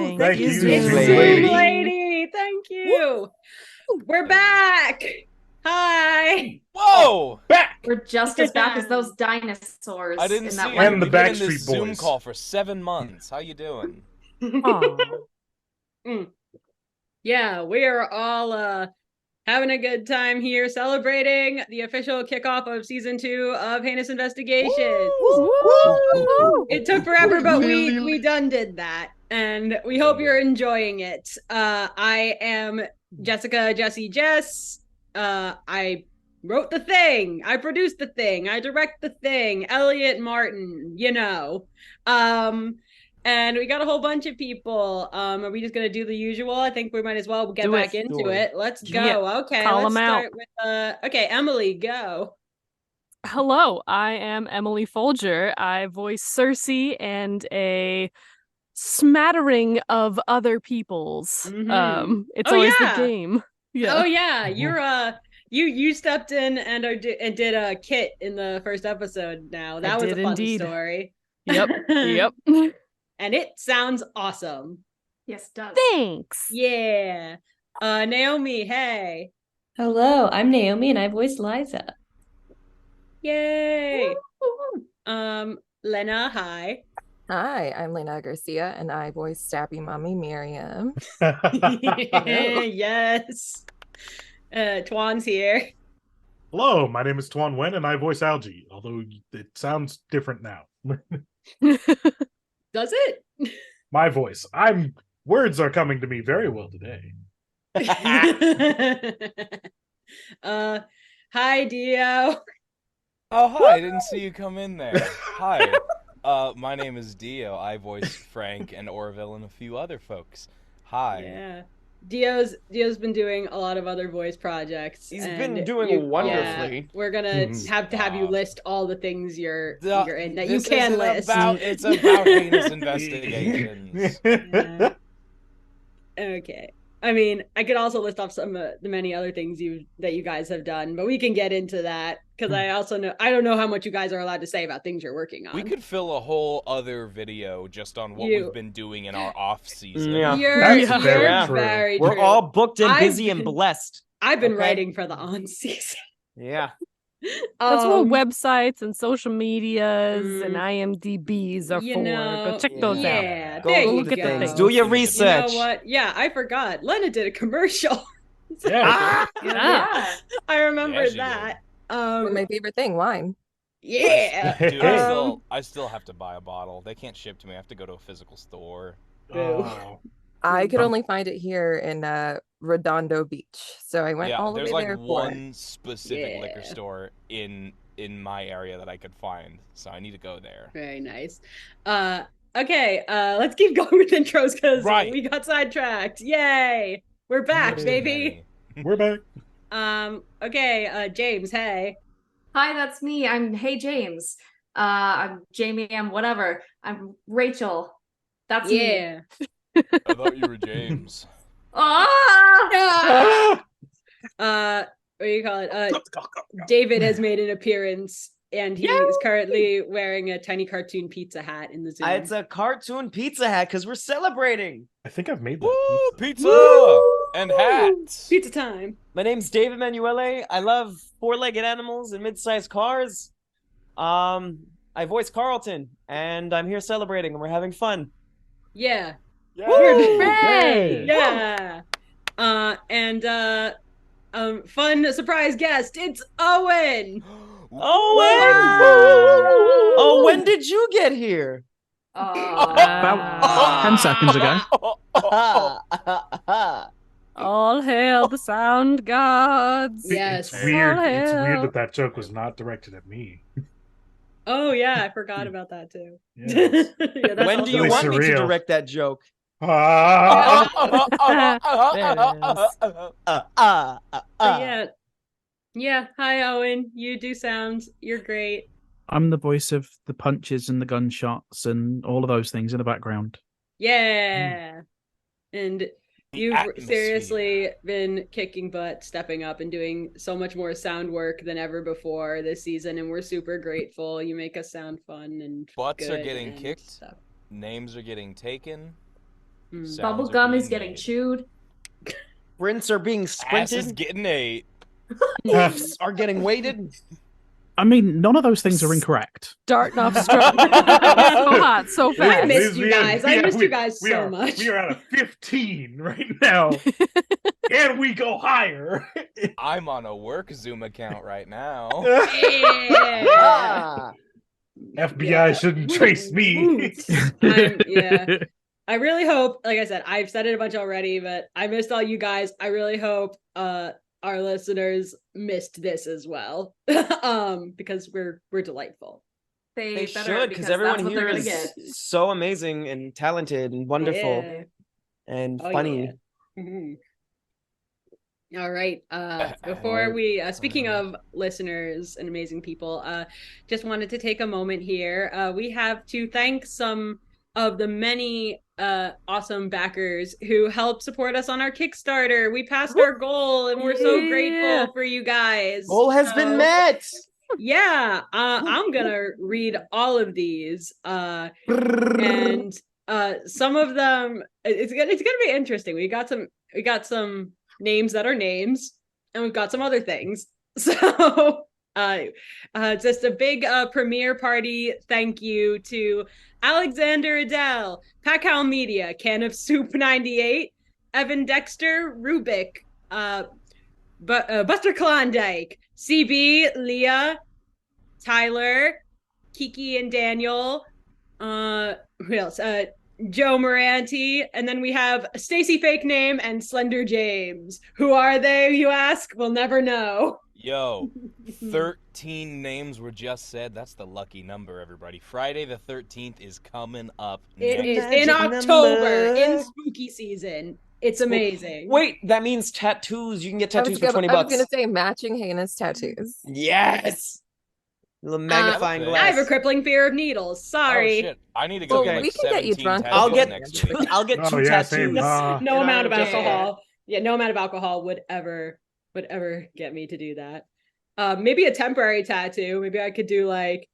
Thank you, Zoom Zoom lady. lady. Thank you. We're back. Hi. Whoa! Back! We're just as back as those dinosaurs. I didn't in see that you. one And the We've been in Backstreet this Zoom Boys. call for 7 months. How you doing? Yeah, we are all having a good time here celebrating the official kickoff of season 2 of Heinous Investigations. It took forever, but we done did that, and we hope you're enjoying it. I am Jessica, Jess. I wrote the thing, I produced the thing, I direct the thing. Elliot Martin, and we got a whole bunch of people. Are we just gonna do the usual? I think we might as well get back into it. Let's go. Yeah. Okay, Call let's 'em start out. with okay, Emily, go. Hello, I am Emily Foulger. I voice Cersei and a smattering of other people's. It's Oh, always yeah. the game. Yeah. Oh yeah, you're you stepped in and did a Kit in the first episode. Now that was a did fun indeed. story. Yep. Yep. And it sounds awesome. Yes, it does. Thanks. Yeah. Naomi, hey. Hello, I'm Naomi and I voice Liza. Yay. Lena, hi. Hi, I'm Lena García, and I voice Stabby Mommy Miriam. Yes. Toan's here. Hello, my name is Toan Nguyen, and I voice Algie, although it sounds different now. Does it? My voice. Words are coming to me very well today. Hi, Dio. Oh, hi. I didn't see you come in there. Hi. My name is Dio. I voice Frank and Orville and a few other folks. Hi. Yeah. Dio's been doing a lot of other voice projects. He's been doing wonderfully. Yeah, we're gonna have you list all the things you're in that you This can isn't list. It's about heinous investigations. Yeah. Okay. I mean, I could also list off some of the many other things that you guys have done, but we can get into that because I don't know how much you guys are allowed to say about things you're working on. We could fill a whole other video just on what we've been doing in our off season. Yeah. You're That's very true. very We're true. all booked and busy and blessed. I've been Okay. writing for the on season. Yeah. That's what websites and social medias and IMDb's are you for. know, Go check those out. yeah, Go there you look at the go. things. Do your You research. know what? Yeah, I forgot. Lena did a commercial. Yeah. Yeah. I remember Yeah, she that. My favorite thing, wine. Yeah. Dude, I still have to buy a bottle. They can't ship to me. I have to go to a physical store. Oh. I could only find it here in Redondo Beach, so I went Yeah, all the there's way like there one specific Yeah. liquor store in my area that I could find, so I need to go there. Very nice. Okay, let's keep going with intros because Right. we got sidetracked. Yay! We're back, There's baby. many. We're back. Okay, James, hey. Hi, that's me. I'm Hey James. I'm Jamie. I'm whatever. I'm Rachel. That's me. Yeah. I thought you were James. Ah! What do you call it? David has made an appearance and he is currently wearing a tiny cartoon pizza hat in the Zoom. It's a cartoon pizza hat because we're celebrating. I think I've made that Woo! pizza. Pizza! And hats! Pizza time. My name's David Manuele. I love four-legged animals and mid-sized cars. I voice Carlton, and I'm here celebrating, and we're having fun. Yeah. Hooray! Yeah. Fun surprise guest. It's Owen. Owen! Oh, when did you get here? About 10 seconds ago. All hail the sound gods. Yes. It's weird. All It's weird hail. that joke was not directed at me. Oh yeah, I forgot about that too. Yeah. Yeah, that's When do you really want me to surreal. direct that joke? Yeah. Hi, Owen. You do sounds. You're great. I'm the voice of the punches and the gunshots and all of those things in the background. Yeah. And you've atmosphere. seriously been kicking butt, stepping up, and doing so much more sound work than ever before this season. And we're super grateful. You make us sound fun and Butts are good getting and kicked. stuff. Names are getting taken. Sounds Bubble are gum being is getting made. chewed. Sprints are being Ass is sprinted. getting ate. Oofs are getting weighted. I mean, none of those things are incorrect. Starting off strong. So hot, so I fast. missed you guys. I missed you guys so much. We are at a 15 right now. Can we go higher? I'm on a work Zoom account right now. Yeah. Ah. FBI shouldn't trace me. Yeah. I really hope, like I said, I've said it a bunch already, but I missed all you guys. I really hope our listeners missed this as well. Because we're delightful. They They better, should, because everyone that's what here they're gonna is get. so amazing and talented and wonderful Yeah. and Oh, funny. yeah. Mhm. All right. Before we, speaking of listeners and amazing people, just wanted to take a moment here. We have to thank some of the many awesome backers who helped support us on our Kickstarter. We passed our goal, and we're so grateful for you guys. Goal has been met. Yeah, I'm gonna read all of these, and some of them it's gonna be interesting. We got some names that are names, and we've got some other things. So just a big premiere party thank you to Alexander Adele, Pacal Media, Can of Soup 98, Evan Dexter, Rubik, Buster Klondike, CB, Leah, Tyler, Kiki and Daniel, who else? Joe Moranti, and then we have Stacy Fake Name and Slender James. Who are they, you ask? We'll never know. Yo, 13 names were just said. That's the lucky number, everybody. Friday the 13th is coming up. It is Magic in October, number. in spooky season. It's amazing. Wait, that means tattoos. You can get tattoos for $20. I was gonna say matching heinous tattoos. Yes. The magnifying Okay. I glass. have a crippling fear of needles. Sorry. Oh shit! I need to go Well, get like we can get you 17 drunk. tattoos I'll get next two, week. I'll get Oh, two yeah, tattoos. same. No And amount of I'll just- alcohol. Yeah, no amount of alcohol would ever get me to do that. Maybe a temporary tattoo. Maybe I could do like,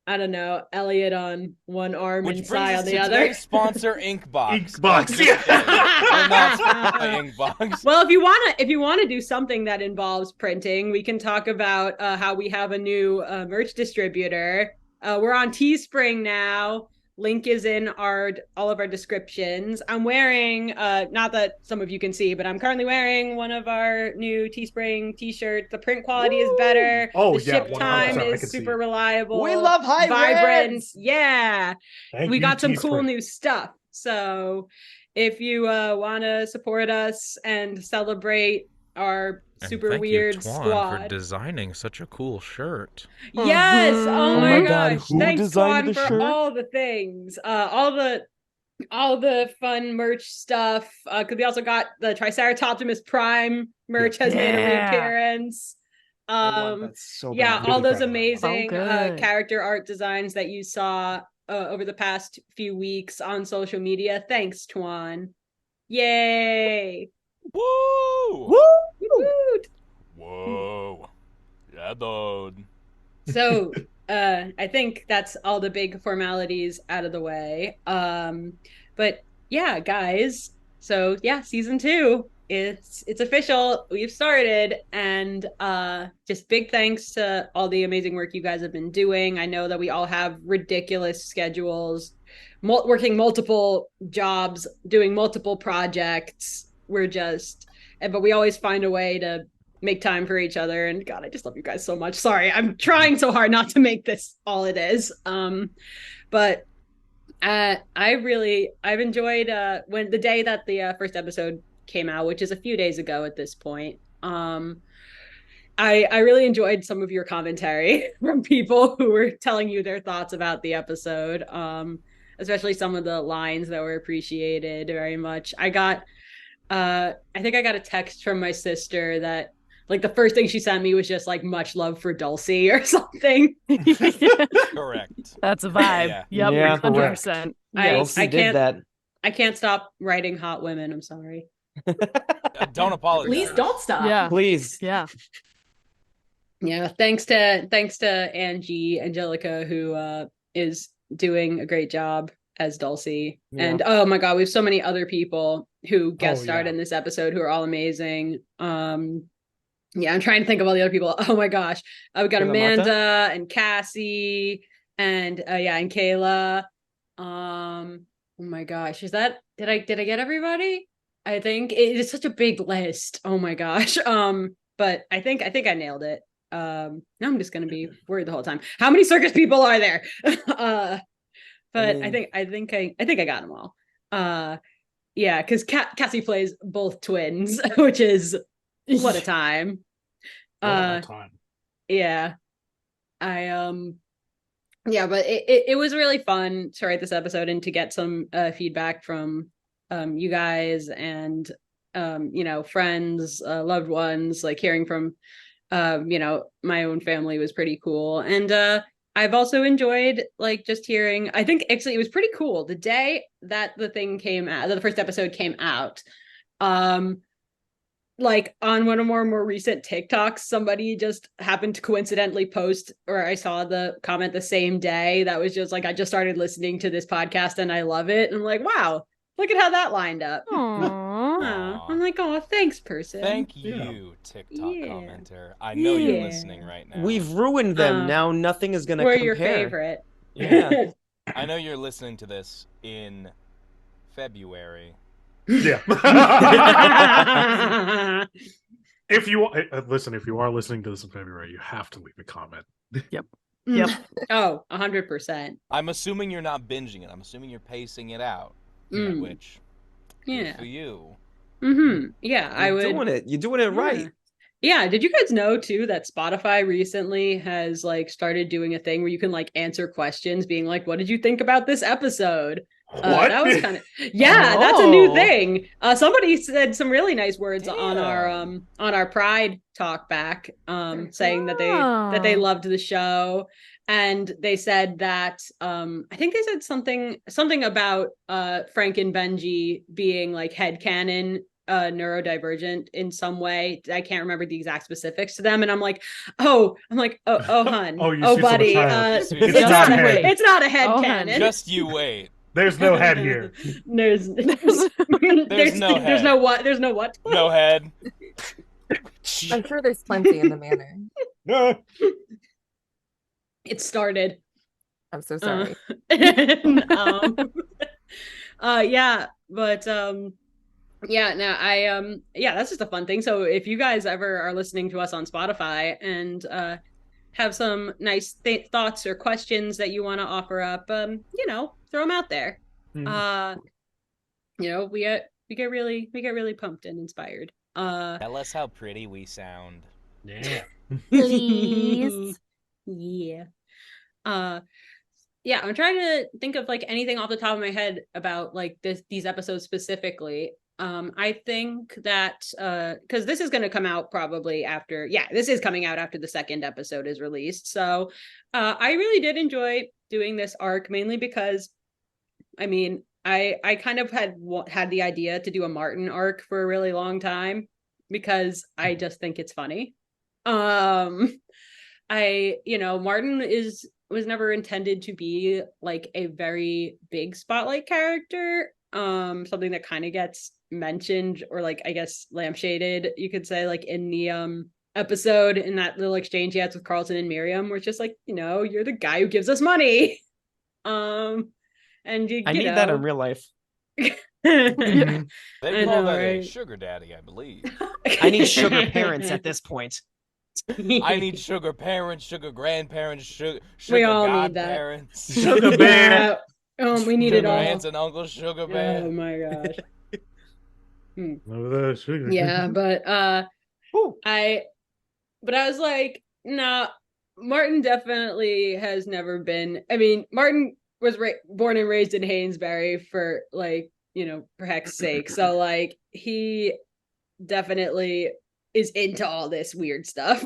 I don't know, Elliot on one arm Which and brings Sai us on the to other. today's sponsor, Inkbox. Inkbox, We're not sponsored by Inkbox. Well, if you wanna do something that involves printing, we can talk about how we have a new merch distributor. We're on Teespring now. Link is in all of our descriptions. I'm wearing, not that some of you can see, but I'm currently wearing one of our new Teespring t-shirts. The print quality is better. Oh, the yeah, ship 100%, time I is can see super it. reliable. We love high vibrant. reds. Yeah. Thank We you, got some cool Teespring. new stuff. So if you want to support us and celebrate our super weird squad. for designing such a cool shirt. Yes. Oh Oh my my God, gosh. who Thanks, designed Toan, the for shirt? all the things. All the fun merch stuff. Because we also got the Triceratoptimus Prime merch has made a Yeah. reappearance. I want that so Yeah, bad. all Really those proud of that one. amazing good. character art designs that you saw over the past few weeks on social media. Thanks, Toan. Yay! Woo! Woot! Whoa! Yeah, dude. So I think that's all the big formalities out of the way. But yeah, guys. So yeah, season 2. It's official. We've started, and just big thanks to all the amazing work you guys have been doing. I know that we all have ridiculous schedules, working multiple jobs, doing multiple projects. But we always find a way to make time for each other. And God, I just love you guys so much. Sorry, I'm trying so hard not to make this all it is. But I've enjoyed when the day that the first episode came out, which is a few days ago at this point. I really enjoyed some of your commentary from people who were telling you their thoughts about the episode, especially some of the lines that were appreciated very much. I think I got a text from my sister that like the first thing she sent me was just like much love for Dulcie or something. Correct. That's a vibe. Yeah. Yep, Yeah, 100%. Elsie did that. I can't stop writing hot women. I'm sorry. Don't apologize. Please don't stop. Yeah. Please. Yeah. Yeah, thanks to Angelica, who is doing a great job as Dulcie. Yeah. And oh my god, we have so many other people who guest starred yeah. in this episode who are all amazing. Yeah, I'm trying to think of all the other people. Oh my gosh. We got Kayla Amanda Mata? and Cassie and and Kayla. Oh my gosh. Did I get everybody? I think it is such a big list. Oh my gosh. But I think I nailed it. Now I'm just gonna be worried the whole time. How many circus people are there? But I think I got them all. Yeah, because Cassie plays both twins, which is what a time. Time. Yeah. Yeah, but it was really fun to write this episode and to get some feedback from you guys and friends, loved ones, like hearing from my own family was pretty cool. And I've also enjoyed like just hearing, I think actually it was pretty cool the day that the first episode came out. Like on one of more recent TikToks, somebody just happened to coincidentally post, or I saw the comment the same day that was just like, I just started listening to this podcast and I love it. And I'm like, wow, look at how that lined up. Aww. I'm like, oh, thanks, person. Thank you, TikTok commenter. I know you're listening right now. We've ruined them. Now nothing is gonna We're compare. your favorite. Yeah. I know you're listening to this in February. Yeah. If you listen, if you are listening to this in February, you have to leave a comment. Yep. Oh, 100%. I'm assuming you're not binging it. I'm assuming you're pacing it out. Which, good for you. Yeah, You're doing it right. Yeah, did you guys know too that Spotify recently has like started doing a thing where you can like answer questions, being like, "What did you think about this episode?" What? That was kind of that's a new thing. Somebody said some really nice words on our Pride talk back, saying that they loved the show, and they said that I think they said something about Frank and Benji being like headcanon neurodivergent in some way. I can't remember the exact specifics to them, and I'm like, oh, hun, buddy, it's not a headcanon. Just you wait. There's no head here. There's no head. There's no what? There's no what? No head. I'm sure there's plenty in the manor. It started. I'm so sorry. Yeah, but that's just a fun thing. So if you guys ever are listening to us on Spotify and have some nice thoughts or questions that you want to offer up, throw them out there. We get really pumped and inspired. Tell us how pretty we sound. Yeah. Please. Yeah. Yeah, I'm trying to think of like anything off the top of my head about like these episodes specifically. I think that because this is going to come out probably after, this is coming out after the second episode is released. So I really did enjoy doing this arc, mainly because, I mean, I kind of had the idea to do a Martin arc for a really long time because I just think it's funny. Martin was never intended to be like a very big spotlight character. Something that kind of gets mentioned or like I guess lampshaded, you could say, like in the episode, in that little exchange he has with Carlton and Miriam, where it's just like, you're the guy who gives us money. And I need that in real life. They call that a sugar daddy, I believe. I need sugar parents at this point. I need sugar parents, sugar grandparents, sugar we all godparents. Need that. Sugar bear. We need it all. Aunts and uncles, sugar bear. Oh my gosh. Sugar. Yeah, but I was like, no, Martin definitely has never been. I mean, Martin was born and raised in Hainesbury for like, for heck's sake. So like he definitely is into all this weird stuff.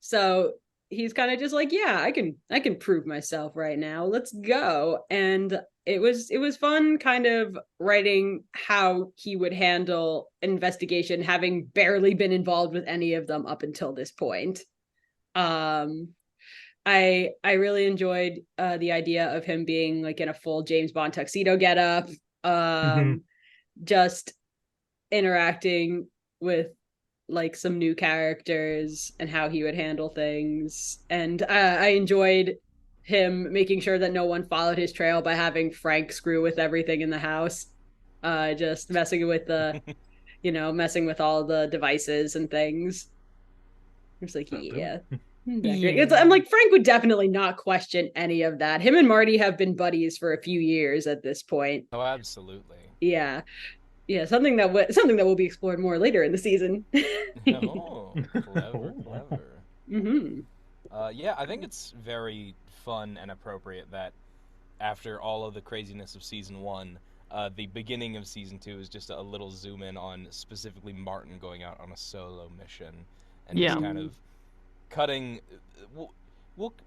So he's kind of just like, yeah, I can prove myself right now. Let's go. And it was fun kind of writing how he would handle investigation, having barely been involved with any of them up until this point. I really enjoyed the idea of him being like in a full James Bond tuxedo getup, just interacting with like some new characters and how he would handle things. And I enjoyed him making sure that no one followed his trail by having Frank screw with everything in the house, just messing with the messing with all the devices and things. It's like, yeah. I'm like, Frank would definitely not question any of that. Him and Marty have been buddies for a few years at this point. Oh, absolutely. Yeah, something that will be explored more later in the season. Oh, clever. Yeah, I think it's very fun and appropriate that after all of the craziness of season 1, the beginning of season 2 is just a little zoom in on specifically Martin going out on a solo mission and just kind of cutting.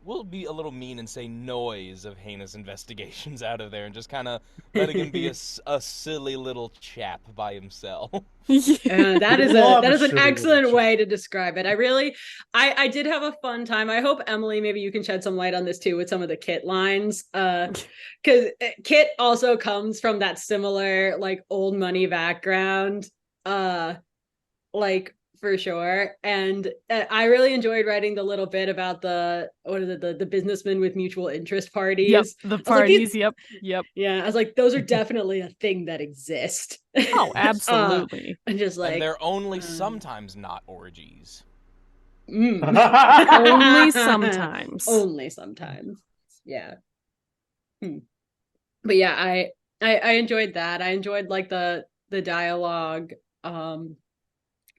We'll be a little mean and say noise of heinous investigations out of there and just kind of letting him be a silly little chap by himself. That is an excellent way to describe it. I did have a fun time. I hope, Emily, maybe you can shed some light on this too with some of the Kit lines, because Kit also comes from that similar like old money background, like for sure. And I really enjoyed writing the little bit about the businessmen with mutual interest parties. Yep, the parties. Yep. Yeah, I was like, those are definitely a thing that exist. Oh, absolutely. And just like, and they're only sometimes not orgies. Only sometimes. Only sometimes. Yeah. But yeah, I enjoyed that. I enjoyed like the dialogue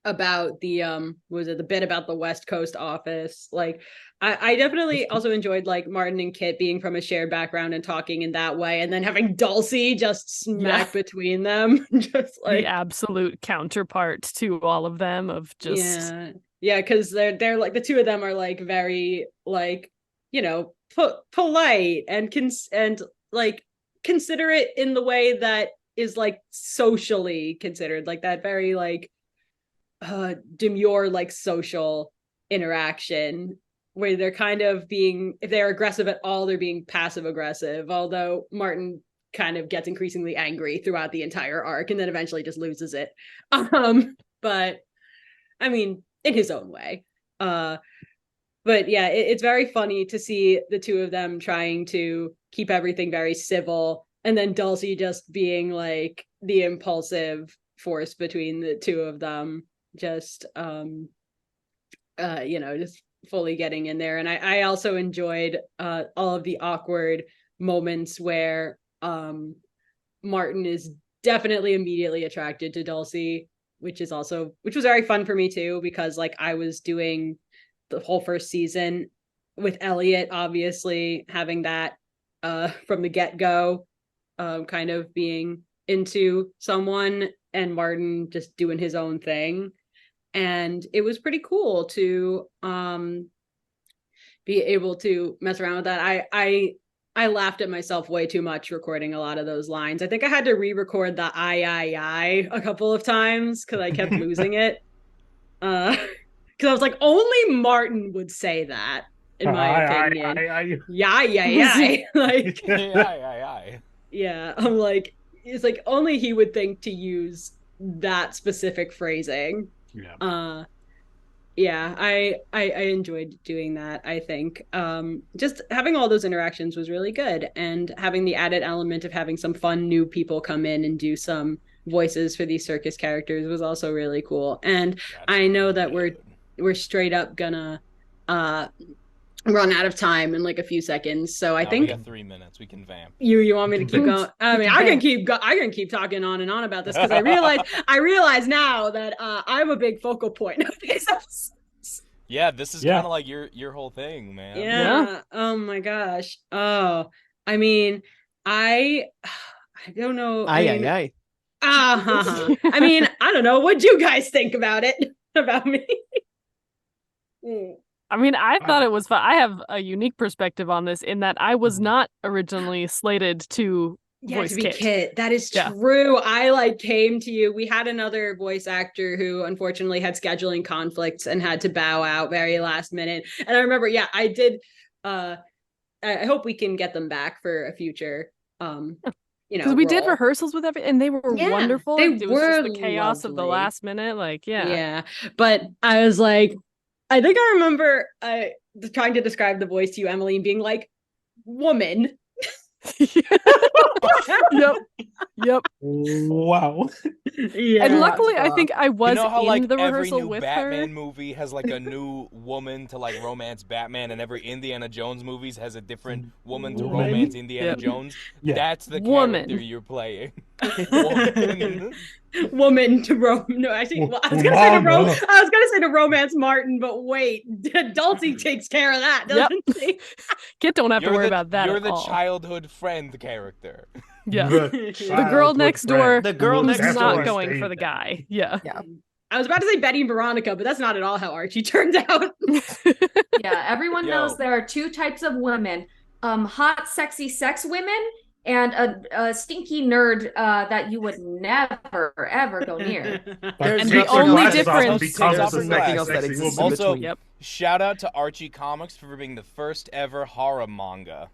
about the the bit about the West Coast office. Like I definitely also enjoyed like Martin and Kit being from a shared background and talking in that way, and then having Dulcie just smack between them. Just like the absolute counterpart to all of them of just because they're like, the two of them are like very like, polite and like considerate in the way that is like socially considered, like that very like demure like social interaction where they're kind of being, if they're aggressive at all, they're being passive aggressive, although Martin kind of gets increasingly angry throughout the entire arc and then eventually just loses it, but I mean in his own way. But yeah, it's very funny to see the two of them trying to keep everything very civil, and then Dulcie just being like the impulsive force between the two of them, just just fully getting in there. And I also enjoyed all of the awkward moments where Martin is definitely immediately attracted to Dulcie, which was very fun for me too, because like I was doing the whole first season with Elliot, obviously having that from the get-go, kind of being into someone, and Martin just doing his own thing. And it was pretty cool to be able to mess around with that. I laughed at myself way too much recording a lot of those lines. I think I had to re-record the I a couple of times because I kept losing it. Because I was like, only Martin would say that, in my opinion. Yeah. Like, yeah. I'm like, it's like only he would think to use that specific phrasing. I enjoyed doing that. I think just having all those interactions was really good, and having the added element of having some fun new people come in and do some voices for these circus characters was also really cool. And I know that we're straight up gonna run out of time in like a few seconds, so I think we got 3 minutes. We can vamp. You want me to keep going? I mean, I can keep talking on and on about this, because I realize now that I'm a big focal point of these episodes. Yeah, this is kind of like your whole thing, man. Yeah. Oh my gosh. Oh, I mean, I don't know. I mean, I don't know. What'd you guys think about it? About me? I mean, I thought it was fun. I have a unique perspective on this in that I was not originally slated to voice Kit. That is true. I like came to you. We had another voice actor who unfortunately had scheduling conflicts and had to bow out very last minute. And I remember, I did I hope we can get them back for a future because we did rehearsals with and they were wonderful. They it was just the chaos of the last minute, like but I was like, I think I remember trying to describe the voice to you, Emily, and being like, woman. Yep. Wow. Yeah. And luckily, I think I was how, in like, the rehersal every new with Batman her. movie has like a new woman to like romance Batman, and every Indiana Jones movies has a different woman to romance Indiana Jones. Yeah. That's the character you're playing. Woman to romance. No, actually, well, I was gonna say to romance Martin, but wait, Dulcie takes care of that, doesn't she? Kit don't have to worry about that. You're at the all. childhood friend character. Yeah, the girl next door. The girl next door not going for the guy. Yeah. I was about to say Betty and Veronica, but that's not at all how Archie turned out. Yeah, everyone knows there are two types of women: hot, sexy sex women, and a stinky nerd that you would never ever go near. And the only difference also, shout out to Archie Comics for being the first ever horror manga.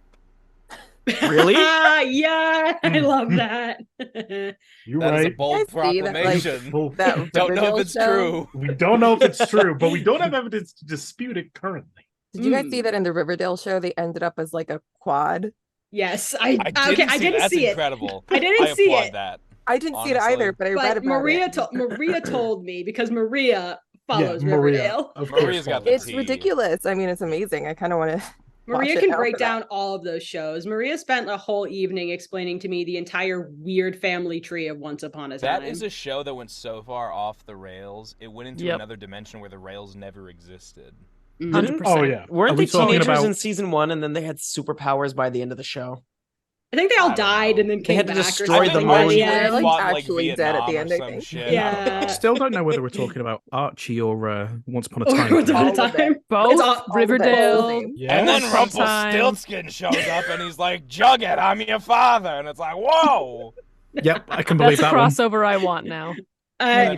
Really? Yeah, I love that. You're that right. is a bold proclamation. That don't know if it's true. We don't know if it's true, but we don't have evidence to dispute it currently. Did you guys see that in the Riverdale show? They ended up as like a quad. Yes, I didn't see it. Incredible. I didn't see it. That. I didn't see it either, but I read about it. Maria told me because Maria follows Riverdale. Maria's got the It's ridiculous. I mean, it's amazing. I kind of want to. Maria can break down all of those shows. Maria spent a whole evening explaining to me the entire weird family tree of Once Upon a Time. That is a show that went so far off the rails, it went into another dimension where the rails never existed. 100%. Oh yeah. Weren't they teenagers in season 1 and then they had superpowers by the end of the show? I think they all died and then came back. They had to destroy the moon. They're like actually dead at the end, I think. Yeah. Still don't know whether we're talking about Archie or Once Upon a Time. Once Upon a Time. Both. Riverdale. And then Rumpelstiltskin shows up and he's like, Jughead, I'm your father. And it's like, whoa. Yep, I can believe that one. That's a crossover I want now. I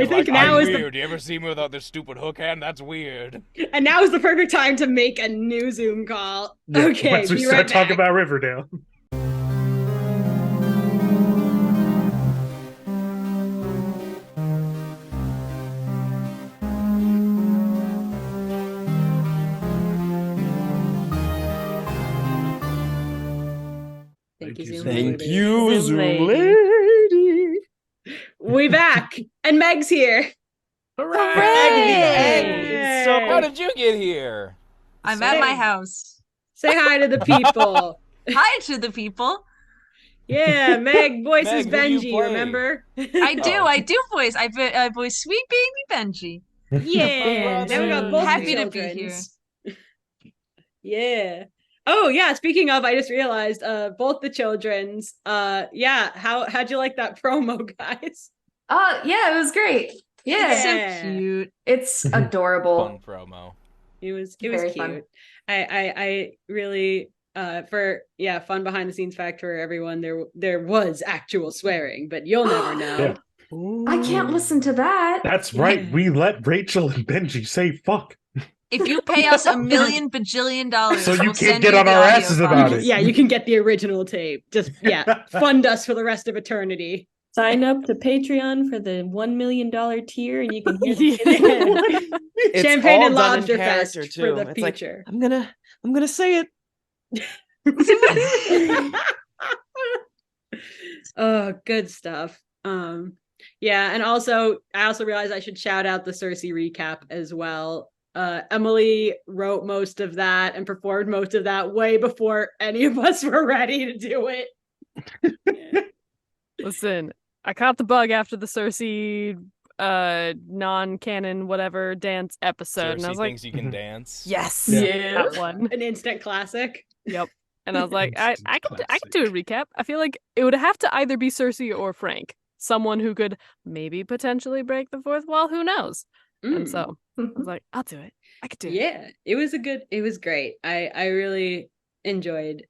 think now is weird. You ever see me without this stupid hook hand? That's weird. And now is the perfect time to make a new Zoom call. Yeah, okay, once we start talking about Riverdale. Thank you, Zoom lady. We back, and Meg's here. Hooray! So, how did you get here? I'm at my house. Say hi to the people. Hi to the people. Yeah, Meg voices Benji, remember? I do voice. I voice sweet baby Benji. Yeah, now we got both happy to be here. Yeah. Oh yeah, speaking of, I just realized both the children's how'd you like that promo, guys? Yeah, it was great. Yeah. It's so cute. It's adorable. Fun promo. It was Very cute. fun. I really for fun behind the scenes fact for everyone, there was actual swearing, but you'll never know. I can't listen to that. That's right. We let Rachel and Benji say fuck. If you pay us $1 million bajillion, so you can't get on our asses about it. Yeah, you can get the original tape. Just fund us for the rest of eternity. Sign up to Patreon for the $1 million tier, and you can hear Champagne and Lobster Fest for the future. Like, I'm gonna say it. Oh, good stuff. Yeah, and also I also realized I should shout out the Cersei recap as well. Emily wrote most of that and performed most of that way before any of us were ready to do it. Listen, I caught the bug after the Cersei non-canon whatever dance episode, Cersei and I was like, thinks you can dance. Yes, that one, an instant classic. Yep. And I was like, I could do a recap. I feel like it would have to either be Cersei or Frank, someone who could maybe potentially break the fourth wall. Who knows? And so I was like, I'll do it. I could do it. Yeah, it was great. I really enjoyed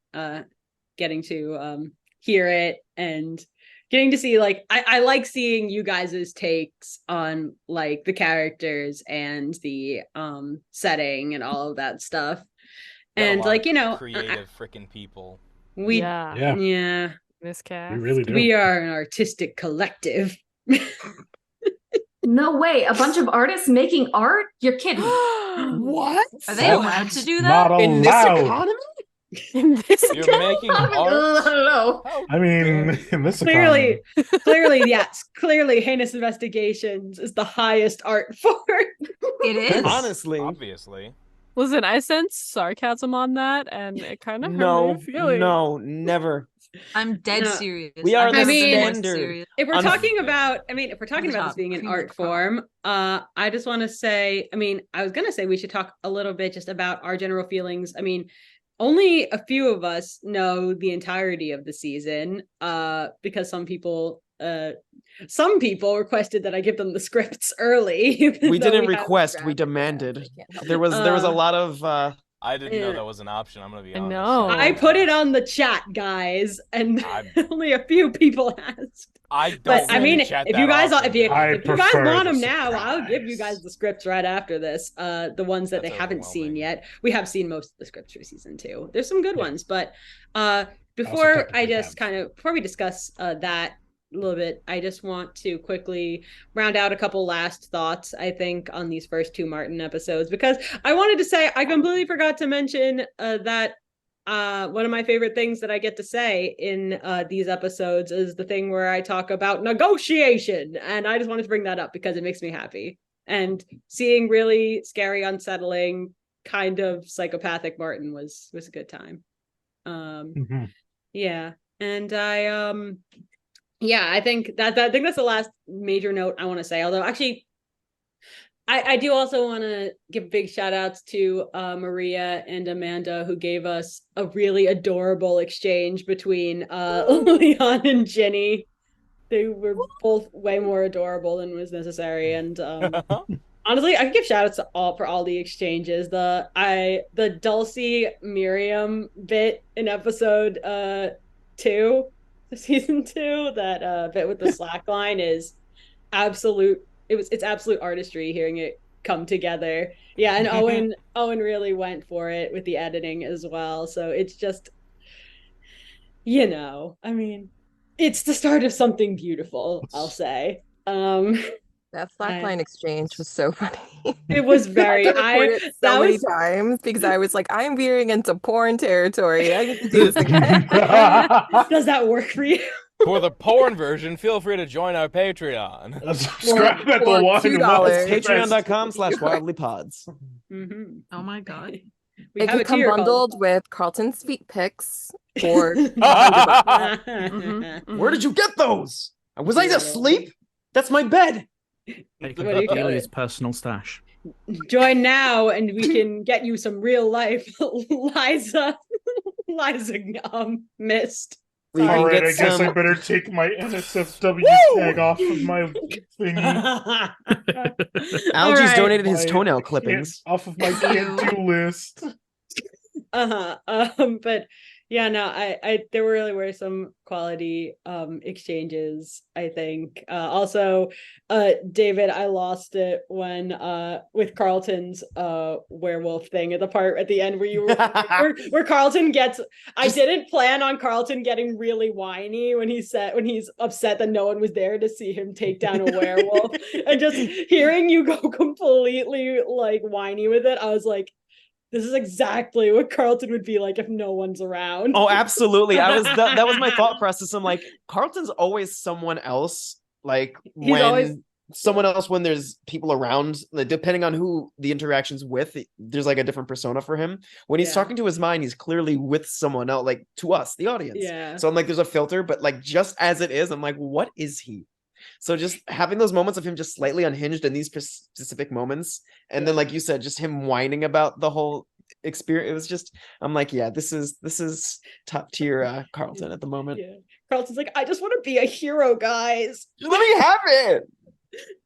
getting to hear it and getting to see, like, I like seeing you guys' takes on like the characters and the setting and all of that stuff. And like, you know, creative freaking people. Yeah. Miscast. We really do. We are an artistic collective. No way. A bunch of artists making art? You're kidding. What? Are they allowed to do that? Not allowed. In this economy? You're making art? Hello. I mean, in this Clearly, economy. yes. Clearly, Heinous Investigations is the highest art form. It is. Honestly. Obviously. Listen, I sense sarcasm on that, and it kind of hurt No, my feelings. no, never. I'm dead No. serious. We are I've the never been more standard. serious. If we're talking about, if we're talking about this being an Cream of art the crop. form, I just want to say, I was going to say we should talk a little bit just about our general feelings. I mean, only a few of us know the entirety of the season, because some people requested that I give them the scripts early. We didn't request, we demanded. There was a lot of I didn't know that was an option. I'm gonna be honest. No. I put it on the chat, guys, and only a few people asked. I don't. But I mean, chat if that you guys often. if you guys prefer want the them now, I'll give you surprise. guys the scripts right after this. The ones that That's they haven't seen overwhelming. yet. We have seen most of the scripts for season 2. There's some good ones, but technically before we discuss that a little bit, I just want to quickly round out a couple last thoughts, I think, on these first 2 Martin episodes, because I wanted to say I completely forgot to mention that one of my favorite things that I get to say in these episodes is the thing where I talk about negotiation, and I just wanted to bring that up because it makes me happy. And seeing really scary, unsettling, kind of psychopathic Martin was a good time. Yeah, and I think that's the last major note I want to say. Although actually, I do also want to give big shout outs to Maria and Amanda, who gave us a really adorable exchange between Leon and Ginny. They were both way more adorable than was necessary, and honestly, I could give shout outs to all the exchanges. The Dulcie Miriam bit in episode 2. Season 2, that bit with the slack line is it's absolute artistry hearing it come together. Yeah, and Owen really went for it with the editing as well. So it's just, it's the start of something beautiful, I'll say. That slackline exchange was so funny. It was very. so many times because I was like, I'm veering into porn territory. I need to do this again. Does that work for you? For the porn version, feel free to join our Patreon. Subscribe at the $1. Patreon.com/wildlypods. Mm-hmm. Oh my god. It can come bundled with Carlton's feet pics or Where did you get those? Was I asleep? That's my bed. Take Delia's personal stash. Join now and we can get you some real life Liza missed. All right, I guess I better take my NSFW tag off of my thingy. Algie's donated his toenail clippings off of my can't-do list. But yeah, no, I there really were some quality exchanges, I think. Also, David, I lost it when with Carlton's werewolf thing at the part at the end where you were where Carlton gets I didn't plan on Carlton getting really whiny when he's upset that no one was there to see him take down a werewolf. And just hearing you go completely like whiny with it, I was like, this is exactly what Carlton would be like if no one's around. Oh, absolutely. That was my thought process. I'm like, Carlton's always someone else. Like someone else when there's people around, like, depending on who the interaction's with, there's like a different persona for him. When he's talking to his mind, he's clearly with someone else, like to us, the audience. Yeah. So I'm like, there's a filter, but like just as it is, I'm like, what is he? So just having those moments of him just slightly unhinged in these specific moments, and then like you said, just him whining about the whole experience. It was just, I'm like, yeah, this is top tier Carlton at the moment. Yeah. Carlton's like, I just want to be a hero, guys. Just let me have it.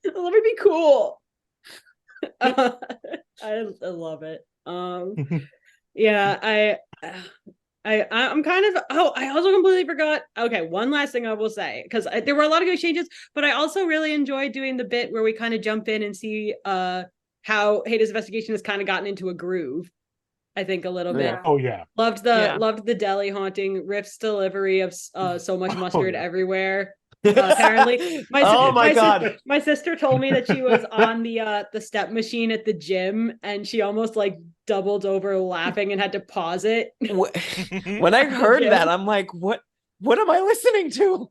Let me be cool. I love it. Yeah, I'm kind of I also completely forgot. Okay, one last thing I will say, because there were a lot of good changes, but I also really enjoyed doing the bit where we kind of jump in and see how Heinous Investigation has kind of gotten into a groove. I think a little bit. Oh yeah. Loved the deli haunting. Riff's delivery of so much mustard everywhere. Apparently, my sister told me that she was on the step machine at the gym and she almost like doubled over laughing and had to pause it. When I heard that, I'm like, what am I listening to?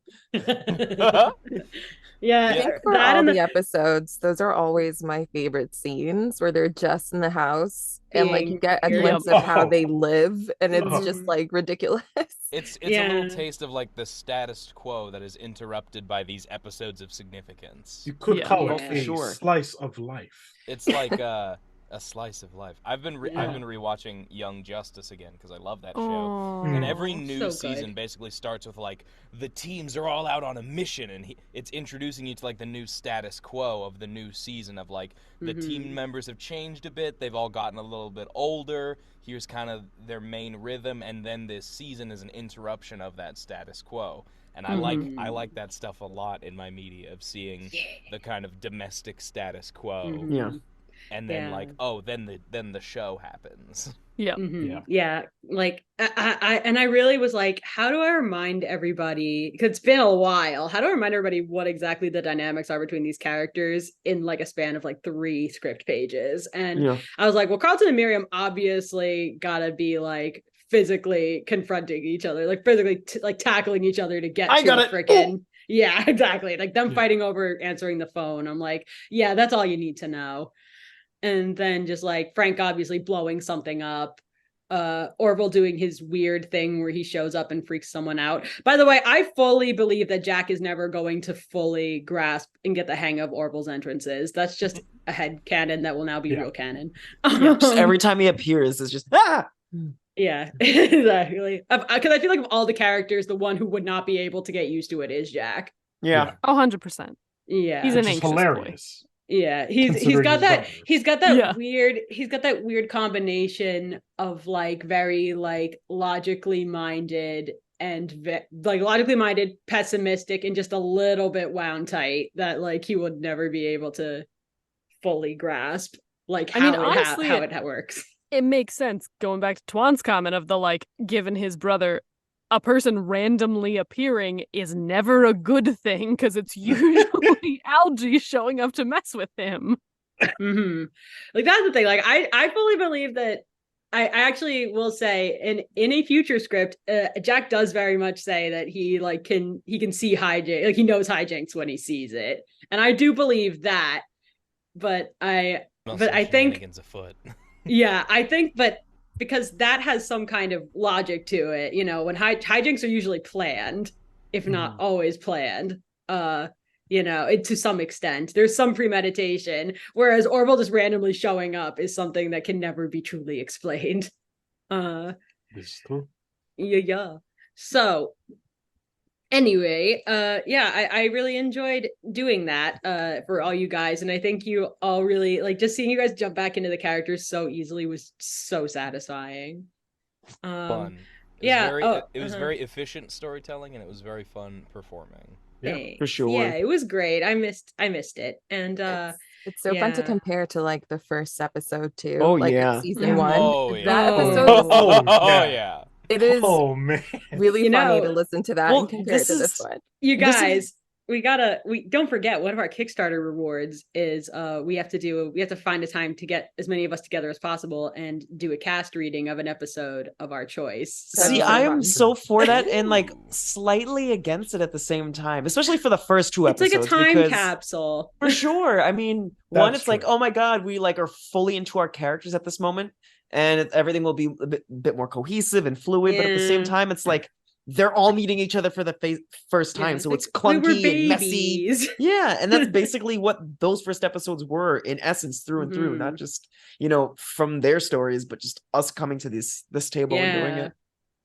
I think for all the episodes, those are always my favorite scenes where they're just in the house and like you get a glimpse of how they live, and it's just like ridiculous. It's a little taste of like the status quo that is interrupted by these episodes of significance. You could call it a slice of life. It's like a slice of life. I've been rewatching Young Justice again because I love that show. And every new season basically starts with like the teams are all out on a mission, and it's introducing you to like the new status quo of the new season of like the team members have changed a bit. They've all gotten a little bit older. Here's kind of their main rhythm, and then this season is an interruption of that status quo. And I like that stuff a lot in my media of seeing the kind of domestic status quo. Yeah. And then then the show happens. Yeah. Yeah. Like I really was like, how do I remind everybody, because it's been a while, how do I remind everybody what exactly the dynamics are between these characters in like a span of like 3 script pages? And I was like, well, Carlton and Miriam obviously gotta be like physically confronting each other, like physically like tackling each other to get freaking yeah, exactly, like them fighting over answering the phone. I'm like, yeah, that's all you need to know. And then just like Frank obviously blowing something up, Orville doing his weird thing where he shows up and freaks someone out. By the way, I fully believe that Jack is never going to fully grasp and get the hang of Orville's entrances. That's just a head canon that will now be real canon. Just every time he appears, it's just Yeah, exactly. Because I feel like of all the characters, the one who would not be able to get used to it is Jack. Yeah. 100%. Yeah. He's an anxious hilarious. boy. Yeah, he's got that weird combination of like very like logically minded and logically minded, pessimistic, and just a little bit wound tight that like he would never be able to fully grasp like how it works. It makes sense going back to Toan's comment of the like, given his brother, a person randomly appearing is never a good thing because it's usually Algie showing up to mess with him. Like that's the thing. Like I fully believe that. I actually will say in a future script, Jack does very much say that he can see hijinks, like he knows hijinks when he sees it, and I do believe that. But I think afoot. Yeah, I think, but because that has some kind of logic to it, you know, when hijinks are usually planned, if not always planned, you know, to some extent, there's some premeditation, whereas Orville just randomly showing up is something that can never be truly explained. This is true. Yeah. So anyway, I really enjoyed doing that for all you guys, and I think you all really like just seeing you guys jump back into the characters so easily was so satisfying. Fun. It was very efficient storytelling, and it was very fun performing. Yeah, for sure. Yeah, it was great. I missed it, and it's so fun to compare to like the first episode too. Oh like yeah, season 1. Oh yeah. That episode. Yeah. It is man. really funny to listen to that and compare it to this one. You guys, we don't forget, one of our Kickstarter rewards is we have to find a time to get as many of us together as possible and do a cast reading of an episode of our choice. See, I am so for that and like slightly against it at the same time, especially for the first 2 episodes. It's like a time capsule. For sure. I mean, one, it's true. Like, oh my God, we like are fully into our characters at this moment, and everything will be a bit more cohesive and fluid. But at the same time, it's like they're all meeting each other for the first time, so it's clunky and messy. Yeah, and that's basically what those first episodes were in essence, through and through. Not just, you know, from their stories, but just us coming to this table and doing it.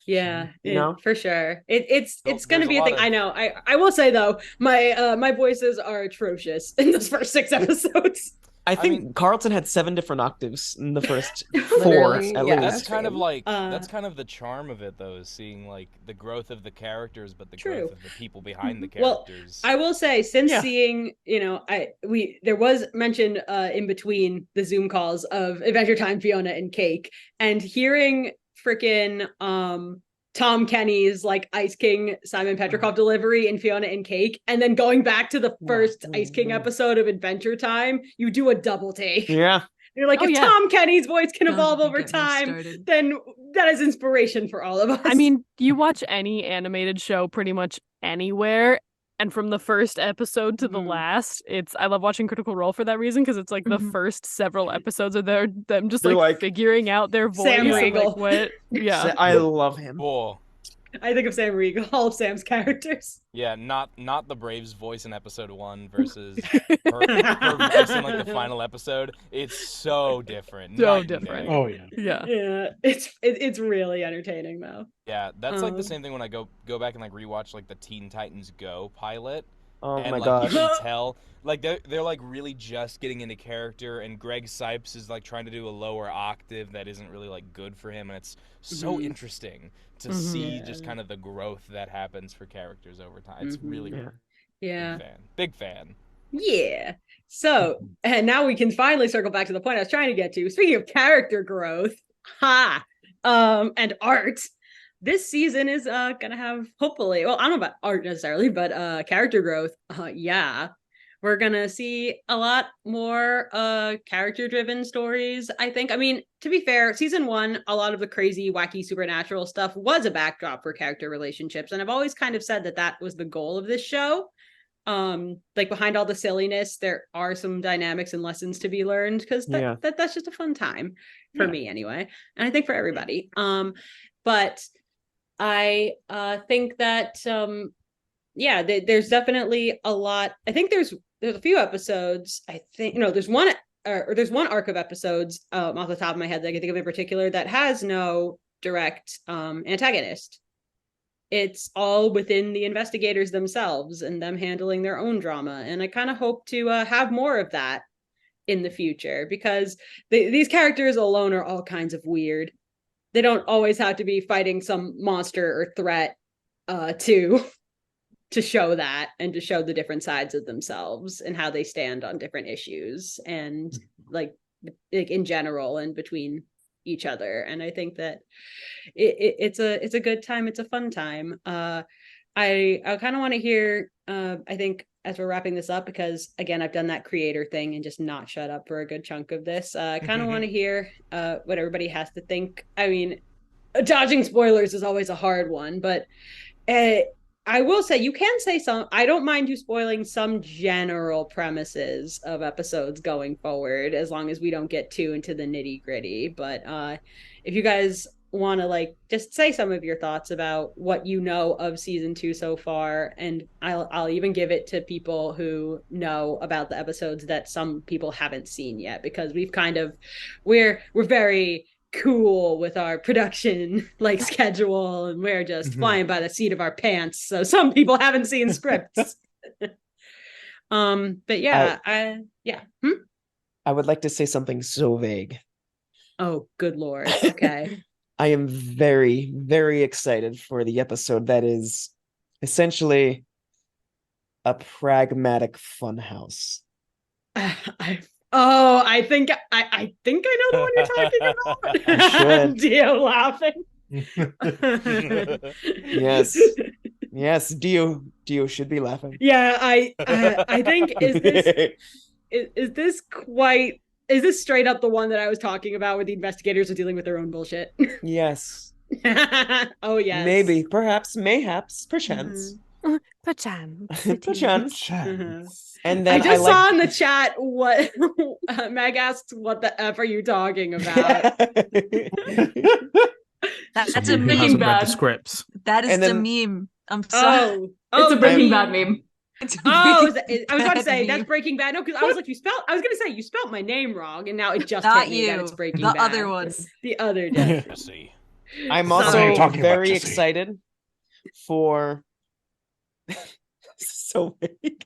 Yeah, you know, for sure. It's going to be a thing. I know. I will say though, my voices are atrocious in those first 6 episodes. I think Carlton had 7 different octaves in the first 4 at least. That's kind of like that's kind of the charm of it, though, is seeing like the growth of the characters, but the growth of the people behind the characters. Well, I will say, since seeing, there was mention in between the Zoom calls of Adventure Time, Fiona, and Cake, and hearing freaking Tom Kenny's like Ice King Simon Petrikov delivery in Fiona and Cake, and then going back to the first Ice King episode of Adventure Time, you do a double take. Yeah. You're like, if Tom Kenny's voice can evolve over time, then that is inspiration for all of us. I mean, you watch any animated show pretty much anywhere, and from the first episode to the last, I love watching Critical Role for that reason, because it's like the first several episodes of them just like figuring out their voice. Sam Riegel. I love him. Whoa. I think of Sam Riegel, all of Sam's characters. Yeah, not the Braves voice in episode 1 versus her voice in like the final episode. It's so different. So different. Oh yeah. Yeah. It's really entertaining though. Yeah, that's like the same thing when I go back and like rewatch like the Teen Titans Go pilot. Oh and, my like, gosh. You can tell like they're like really just getting into character, and Greg Sipes is like trying to do a lower octave that isn't really like good for him, and it's so interesting to see just kind of the growth that happens for characters over time. It's really big fan. Yeah. So, and now we can finally circle back to the point I was trying to get to. Speaking of character growth, and art, this season is gonna have, hopefully, well, I don't know about art necessarily, but character growth. We're gonna see a lot more character-driven stories, I think. I mean, to be fair, season 1, a lot of the crazy, wacky, supernatural stuff was a backdrop for character relationships, and I've always kind of said that was the goal of this show. Like, behind all the silliness, there are some dynamics and lessons to be learned, because that's just a fun time for me anyway, and I think for everybody. But I think that there's definitely a lot. I think there's a few episodes. I think there's one arc of episodes off the top of my head that I can think of in particular that has no direct antagonist. It's all within the investigators themselves and them handling their own drama, and I kind of hope to have more of that in the future, because these characters alone are all kinds of weird. They don't always have to be fighting some monster or threat to show that, and to show the different sides of themselves and how they stand on different issues, and like in general and between each other. And I think that it's a good time. It's a fun time. I kind of want to hear, I think, as we're wrapping this up, because again, I've done that creator thing and just not shut up for a good chunk of this. I kind of want to hear what everybody has to think. I mean, dodging spoilers is always a hard one, but I will say you can say some. I don't mind you spoiling some general premises of episodes going forward, as long as we don't get too into the nitty gritty. But if you guys want to like just say some of your thoughts about what you know of season 2 so far, and I'll even give it to people who know about the episodes that some people haven't seen yet, because we've kind of we're very cool with our production like schedule, and we're just flying by the seat of our pants, so some people haven't seen scripts. But I would like to say something so vague. Oh, good lord. Okay. I am very, very excited for the episode that is essentially a pragmatic funhouse. I think I know the one you're talking about. Dio laughing. Yes, Dio should be laughing. Yeah, I think is this straight up the one that I was talking about, where the investigators are dealing with their own bullshit? Yes. Oh yes. Maybe, perhaps, mayhaps, perchance. Perchance. And then I just saw in the chat what Meg asks, "What the F are you talking about?" That's a Breaking Bad. Scripts. That is the meme. I'm sorry. It's a Breaking Bad meme. I was about to say that's Breaking Bad. No, because I was like, you spelled my name wrong, and now it just hit me that it's Breaking Bad. The other one. The other day. I'm also very excited for so big.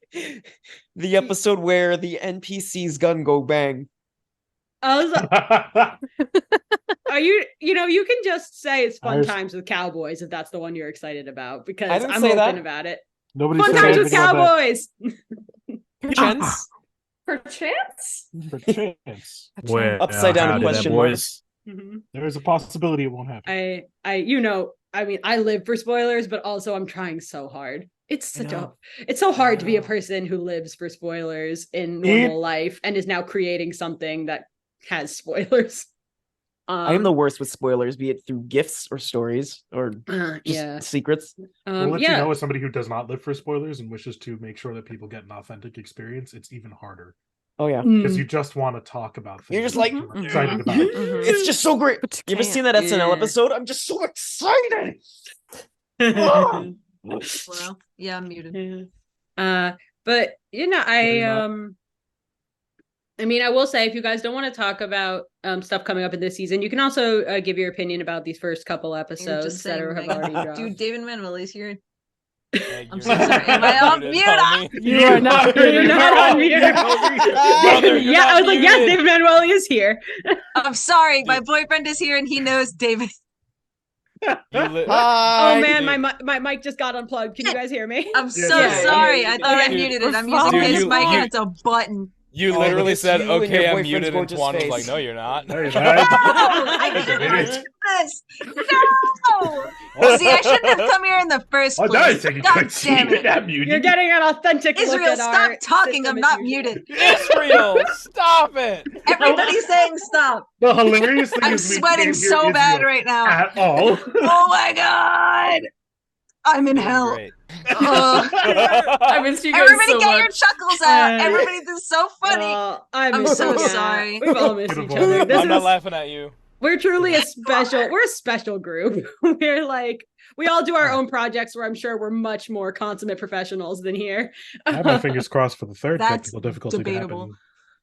the episode where the NPC's gun go bang. I was like, are you can just say it's fun times with cowboys if that's the one you're excited about, because I'm open about it. Nobody's fun times with cowboys. Perchance. Perchance. Where upside down question boys. There is a possibility it won't happen. I live for spoilers, but also I'm trying so hard. It's so hard to be a person who lives for spoilers in normal life and is now creating something that has spoilers. I am the worst with spoilers, be it through gifts or stories or secrets. I'll let you know, as somebody who does not live for spoilers and wishes to make sure that people get an authentic experience, it's even harder. Oh yeah, because you just want to talk about things. You're just like excited about. It's just so great. You ever seen that SNL episode? I'm just so excited. Well, yeah, I'm muted. But I will say, if you guys don't want to talk about stuff coming up in this season, you can also give your opinion about these first couple episodes that have already dropped. Dude, David Manuele's here. I'm so sorry. Am I on mute? You are not. You're not on mute. Yeah, I was like, yes, David Manuele is here. I'm sorry, my boyfriend is here and he knows David. Oh man, my mic just got unplugged. Can you guys hear me? I'm so sorry. I thought I muted it. I'm using his mic and it's a button. You literally said, okay, I'm muted, and Toan was like, no, you're not. No, you're not. I couldn't do this. No! See, I shouldn't have come here in the first place. God damn it. You're getting an authentic Israel, look at stop talking. I'm not muted. Israel, stop it. Everybody's saying stop. The hilarious thing I'm is sweating so bad right now. At all. Oh my God. I'm in hell. I miss you guys Everybody so get much. your chuckles out. Everybody, this is so funny. I'm so yeah. sorry. We've all missed each other. I'm not laughing at you. We're truly a special group. We're like, we all do our own projects where I'm sure we're much more consummate professionals than here. I have my fingers crossed for the third That's technical difficulty debatable.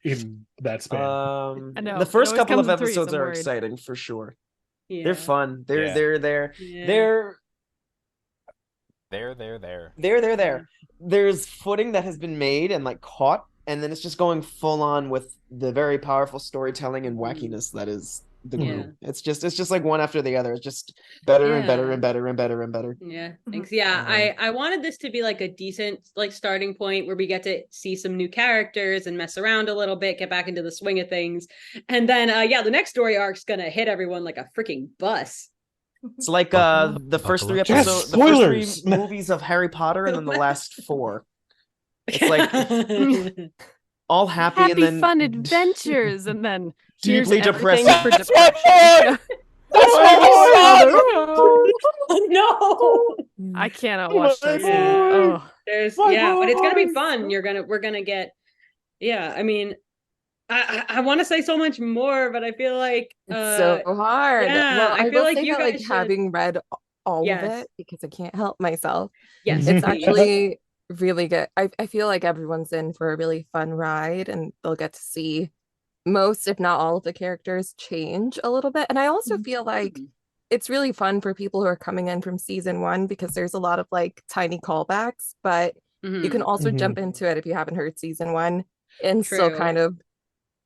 to happen in that span. I know. The first It always couple of comes in threes, episodes I'm are worried. exciting for sure. Yeah. They're fun. They're there. There's footing that has been made and like caught, and then it's just going full on with the very powerful storytelling and wackiness that is the group. It's just like one after the other. It's just better and better and better and better and better. Yeah, thanks. Yeah, I wanted this to be like a decent like starting point where we get to see some new characters and mess around a little bit, get back into the swing of things, and then the next story arc's gonna hit everyone like a freaking bus. It's like the first three episodes, the first three movies of Harry Potter, and then the last four. It's like all happy and then fun adventures, and then deeply depressing. That's my boy! That's my boy! No, I cannot watch this. Oh. But it's gonna be fun. We're gonna get. Yeah, I mean, I want to say so much more, but I feel like it's so hard. Yeah, well, I feel like you that, guys having read all of it, because I can't help myself. Yes, it's actually really good. I feel like everyone's in for a really fun ride, and they'll get to see most, if not all, of the characters change a little bit. And I also feel like it's really fun for people who are coming in from season one, because there's a lot of like tiny callbacks, but you can also jump into it if you haven't heard season one and still kind of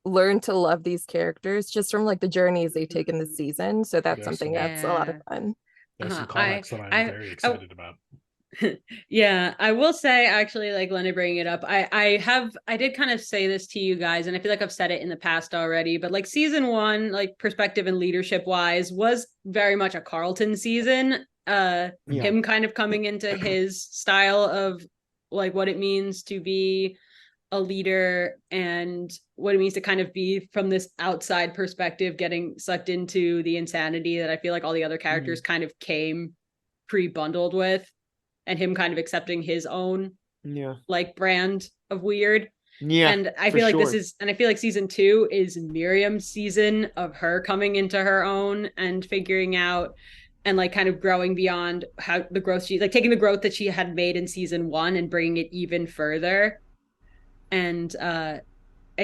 learn to love these characters just from like the journeys they take in the season. So that's something that's a lot of fun. There's some callbacks that I'm very excited about. Yeah, I will say, actually, like Lena bringing it up, I did kind of say this to you guys, and I feel like I've said it in the past already, but like season one, like perspective and leadership wise, was very much a Carlton season. Him kind of coming into his style of like what it means to be a leader and what it means to kind of be from this outside perspective, getting sucked into the insanity that I feel like all the other characters kind of came pre-bundled with, and him kind of accepting his own like brand of weird. And I feel like I feel like season two is Miriam's season of her coming into her own and figuring out and like kind of growing beyond how the growth she like taking the growth that she had made in season one and bringing it even further. And I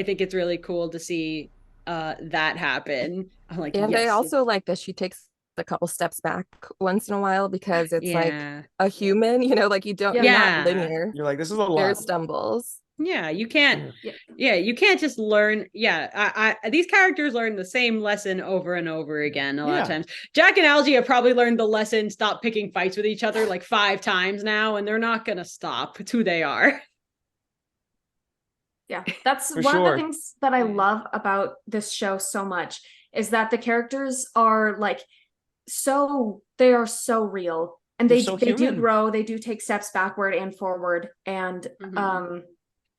think it's really cool to see that happen. I'm like, and I also like that she takes a couple steps back once in a while, because it's like a human, like you don't, you're not linear. You're like, this is a lot. There's stumbles. Yeah, you can't. Yeah, you can't just learn. Yeah, these characters learn the same lesson over and over again. A lot of times, Jack and Algie have probably learned the lesson: stop picking fights with each other like 5 times now, and they're not gonna stop. It's who they are. Yeah, that's one of the things that I love about this show so much is that the characters are like they are so real, and they do grow. They do take steps backward and forward, and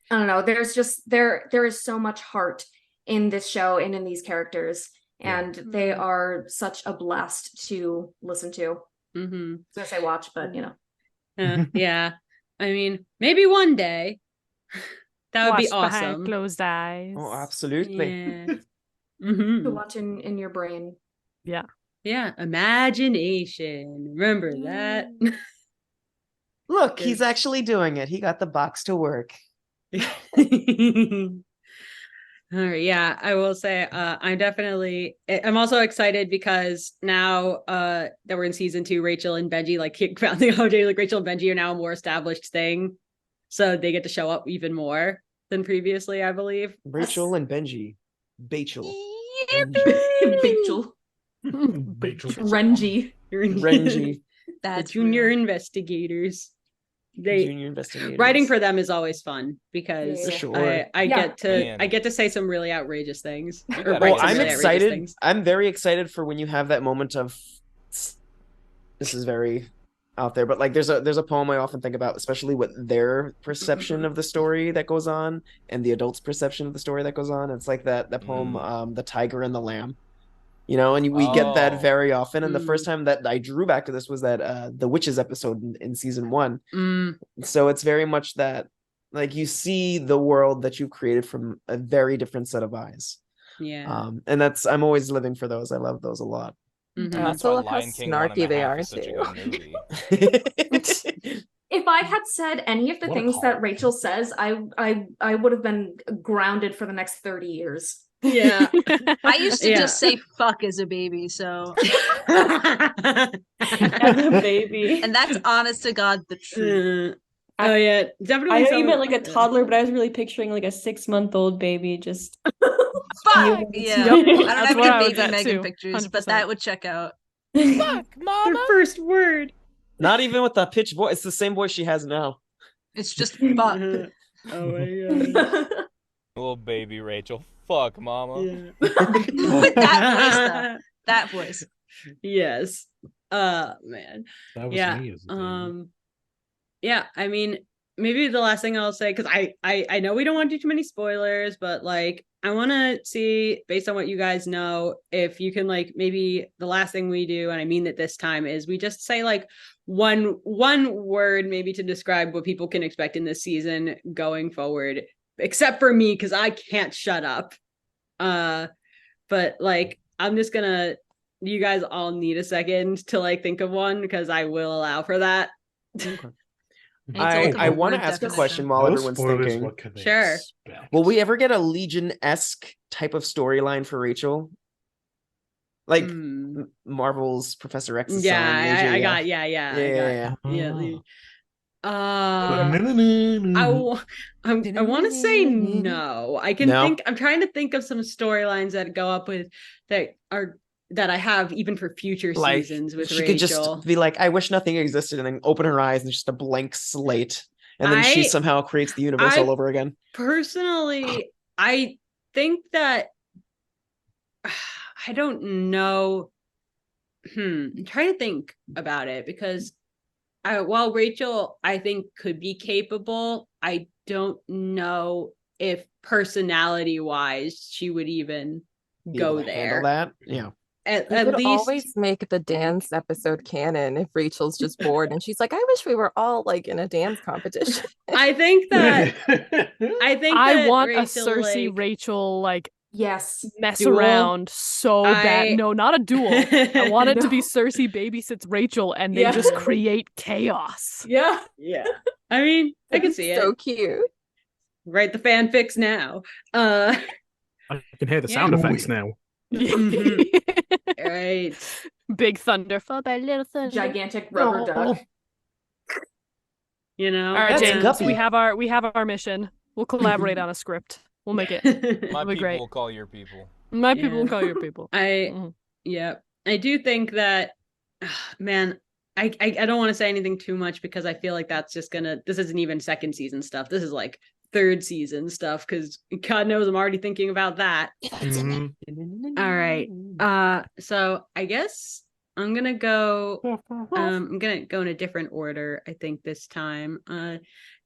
I don't know. There's just there is so much heart in this show and in these characters, and they are such a blast to listen to. I was gonna say watch, but you know. Yeah, I mean, maybe one day that would be awesome. Behind closed eyes. Oh, absolutely. Yeah. To watch in your brain. Yeah. Yeah, imagination. Remember that. Look, he's actually doing it. He got the box to work. All right, yeah, I will say I'm also excited because now that we're in season 2, Rachel and Benji found the OJ, like Rachel and Benji are now a more established thing, so they get to show up even more than previously, I believe. Rachel and Benji. Bachel. Bachel. Renji. The junior investigators. Junior investigators. Writing for them is always fun because I get to say some really outrageous things. I'm excited. I'm very excited for when you have that moment of, this is very out there, but like there's a poem I often think about, especially with their perception of the story that goes on and the adults' perception of the story that goes on. It's like that poem, The Tiger and the Lamb. You know, and we get that very often. And the first time that I drew back to this was that the witches episode in season 1. So it's very much that, like, you see the world that you've created from a very different set of eyes. Yeah. And I'm always living for those. I love those a lot. I also love how snarky they are too. If I had said any of the things that Rachel says, I would have been grounded for the next 30 years. Yeah. I used to just say fuck as a baby, so as a baby. And that's honest to God the truth. Oh yeah, definitely. I know you meant like a toddler, but I was really picturing like a 6-month-old baby just fuck. Yeah. I don't have any baby Megan pictures, 100%. But that would check out. Fuck, mama. The first word. Not even with that pitch voice. It's the same voice she has now. It's just fuck. Oh my god. Little baby Rachel. Fuck, mama. Yeah. With that voice, though. That voice. Yes. Man. That was me as a baby. Yeah, I mean, maybe the last thing I'll say, because I know we don't want to do too many spoilers, but like I want to see, based on what you guys know, if you can like maybe the last thing we do, and I mean that this time, is we just say like one word maybe to describe what people can expect in this season going forward, except for me because I can't shut up. But like I'm just gonna, you guys all need a second to like think of one because I will allow for that. Okay. I want to ask a question while everyone's thinking. Sure. Will we ever get a Legion-esque type of storyline for Rachel? Like Marvel's Professor X's son. I got. I want to say no. I can think. I'm trying to think of some storylines that go up with that I have even for future seasons with Rachel. She could just be like, I wish nothing existed, and then open her eyes and it's just a blank slate. And then she somehow creates the universe all over again. Personally, I think that I don't know. I'm trying to think about it because while Rachel, I think, could be capable, I don't know if personality-wise she would even go there. That? Yeah. At least always make the dance episode canon if Rachel's just bored and she's like, I wish we were all like in a dance competition. I think that I want Rachel, a Cersei Rachel like mess duel? Around so bad. No, not a duel. I want it to be Cersei babysits Rachel and they just create chaos. Yeah. I mean, I can see it. So cute. Write the fanfics now. I can hear the sound effects now. Right. Big thunder followed by little thunder. Gigantic rubber duck. You know. All right, James. We have our mission. We'll collaborate on a script. We'll make it. My It'll be people great. will call your people. My people will call your people. Yeah, I do think that, man, I don't want to say anything too much because I feel like that's just this isn't even second season stuff. This is like third season stuff because God knows I'm already thinking about that. All right. So I guess I'm gonna go in a different order, I think, this time.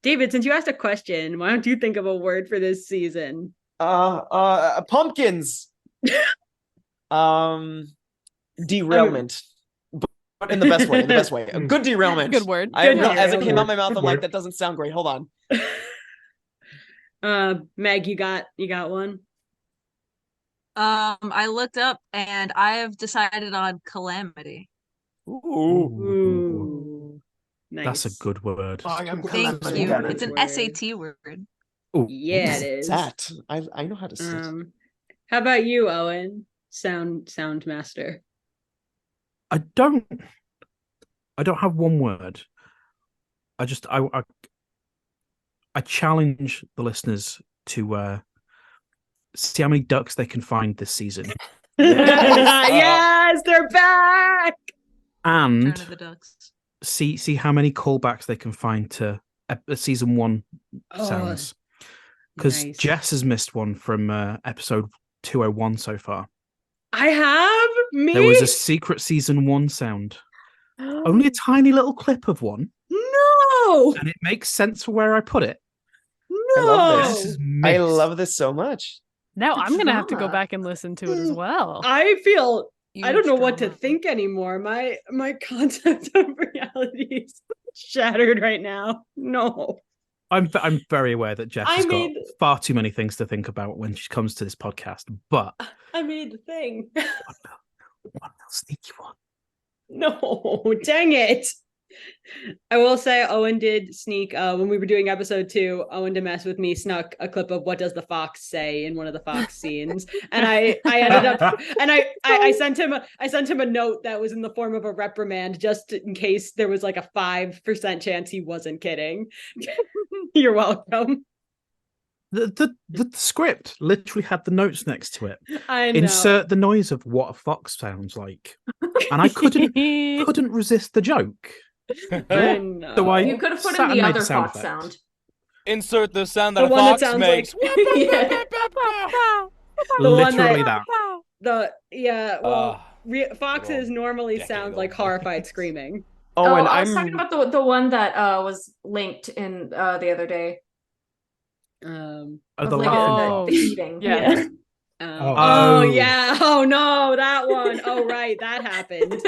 David, since you asked a question, why don't you think of a word for this season? Pumpkins. Derailment. But in the best way. A good derailment. Good word. As it came out my mouth, I'm like, that doesn't sound great. Hold on. Meg, you got one? I looked up and I have decided on calamity. Ooh. Nice. That's a good word. Thank you. It's an SAT word. Ooh, yeah, it is. That I know how to sit. How about you, Owen? Sound master. I don't have one word. I challenge the listeners to see how many ducks they can find this season. Yes, they're back. And the ducks. See how many callbacks they can find to season 1 sounds. Because nice. Jess has missed one from episode 201 so far. I have? Me? There was a secret season 1 sound. Only a tiny little clip of one. No! And it makes sense for where I put it. No! I love this so much. Now I'm going to have to go back and listen to it as well. I feel... I don't know what to think anymore. My concept of reality is shattered right now. No. I'm very aware that Jess has got far too many things to think about when she comes to this podcast, but I made the thing. One little sneaky one. No, dang it. I will say Owen did sneak when we were doing episode 2. Owen, to mess with me, snuck a clip of what does the fox say in one of the fox scenes, and I ended up and I sent him a note that was in the form of a reprimand just in case there was like a 5% chance he wasn't kidding. You're welcome. The script literally had the notes next to it. I know. Insert the noise of what a fox sounds like, and I couldn't resist the joke. I know. So you could have put in the other fox sound. Insert the sound that a fox makes. Like... Literally that. Foxes normally sound like horrified screaming. I was talking about the one that was linked in the other day. The eating. Yeah. Yeah. Oh no, that one. Oh right, that happened.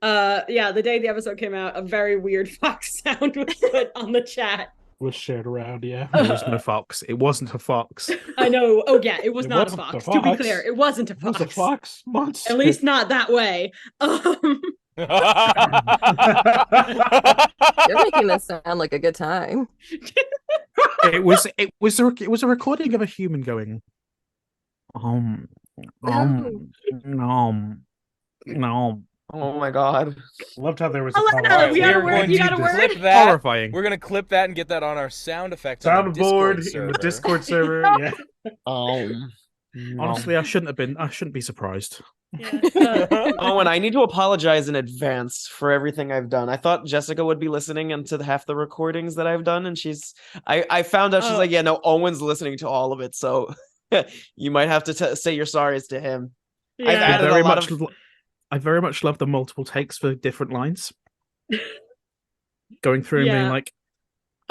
The day the episode came out, a very weird fox sound was put on the chat. Was shared around, yeah. There was no fox. It wasn't a fox. I know. Oh yeah, it was not a fox. To be clear, it wasn't a fox. It was a fox monster. At least not that way. You're making this sound like a good time. It was a recording of a human going no. Oh my god. Loved how there was Elena, you got a word? Horrifying. We're gonna clip that and get that on our sound effects soundboard in the Discord server. Yeah. Honestly, I shouldn't be surprised. Yeah. And I need to apologize in advance for everything I've done. I thought Jessica would be listening into half the recordings that I've done, and I found out she's like, yeah, no, Owen's listening to all of it, so you might have to say your sorries to him. Yeah. I very much love the multiple takes for different lines. Going through and being like,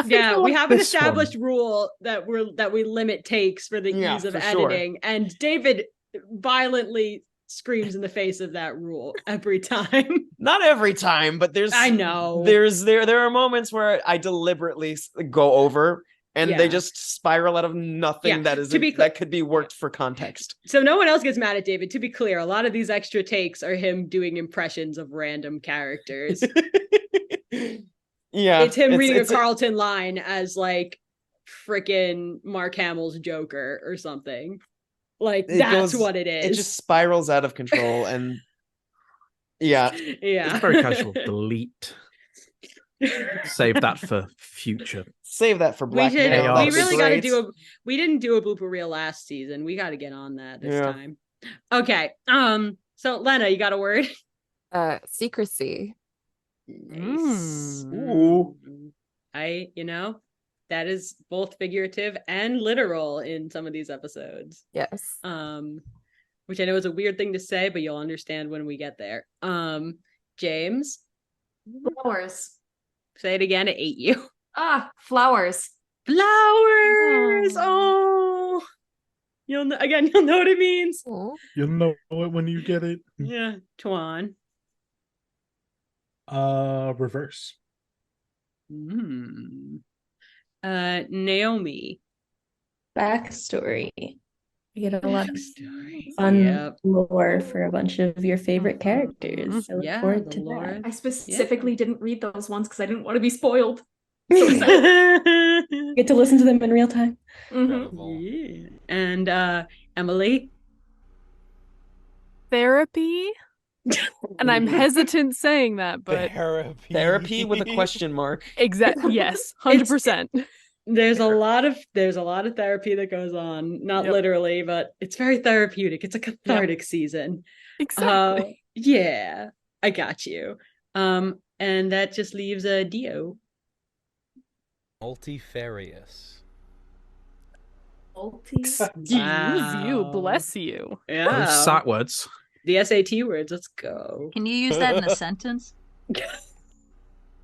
yeah, we have an established rule that we limit takes for the ease of editing, and David violently screams in the face of that rule every time. Not every time, but there are moments where I deliberately go over and they just spiral out of nothing that could be worked for context. So no one else gets mad at David. To be clear, a lot of these extra takes are him doing impressions of random characters. Yeah, it's him reading a Carlton line as like frickin' Mark Hamill's Joker or something. Like that's what it is. It just spirals out of control, and it's very casual. Delete. Save that for future. Save that for Black Mirror. We really got to do we didn't do a blooper reel last season. We got to get on that this time. Okay. So Lena, you got a word? Secrecy. Nice. Ooh. That is both figurative and literal in some of these episodes. Yes. Which I know is a weird thing to say, but you'll understand when we get there. James? Flowers. Say it again, it ate you. Flowers. Flowers! Oh! You'll know what it means. You'll know it when you get it. Yeah. Toan? Reverse. Naomi? Backstory. You get a lot of fun lore for a bunch of your favorite characters. I look forward to that. I specifically didn't read those ones because I didn't want to be spoiled. So get to listen to them in real time. Yeah. And Emily? Therapy? And I'm hesitant saying that, but therapy with a question mark. Exactly. Yes, 100%. There's a lot of therapy that goes on, not literally, but it's very therapeutic. It's a cathartic season. Exactly. Yeah, I got you. And that just leaves a Dio. Multifarious. Excuse you, bless you. Yeah. Those SAT words. The SAT words. Let's go. Can you use that in a sentence?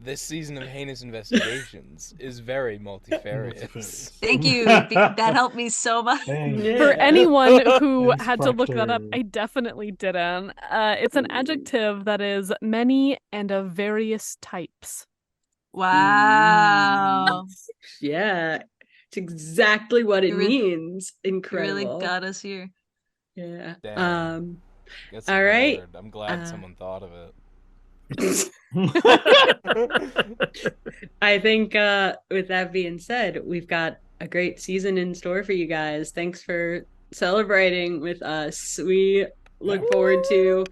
This season of Heinous Investigations is very multifarious. Thank you. That helped me so much. For anyone who had to look that up, I definitely didn't. It's an adjective that is many and of various types. Wow. Yeah. It's exactly what it means. Incredible. You really got us here. Yeah. Damn. All right. Word. I'm glad someone thought of it. I think with that being said, we've got a great season in store for you guys. Thanks for celebrating with us. We look forward to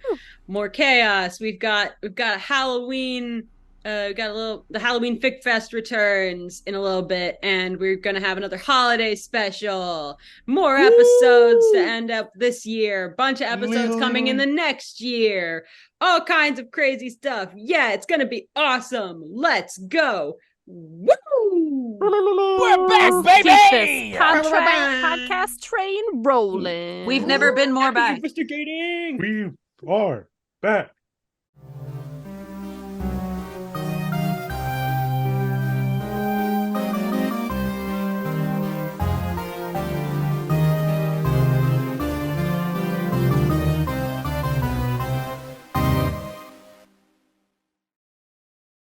more chaos. We've got Halloween. The Halloween Fic Fest returns in a little bit, and we're gonna have another holiday special. More episodes to end up this year. Bunch of episodes coming in the next year. All kinds of crazy stuff. Yeah, it's gonna be awesome. Let's go. Woo! We're back, baby! Podcast train rolling. We've never been more back. Investigating. We are back.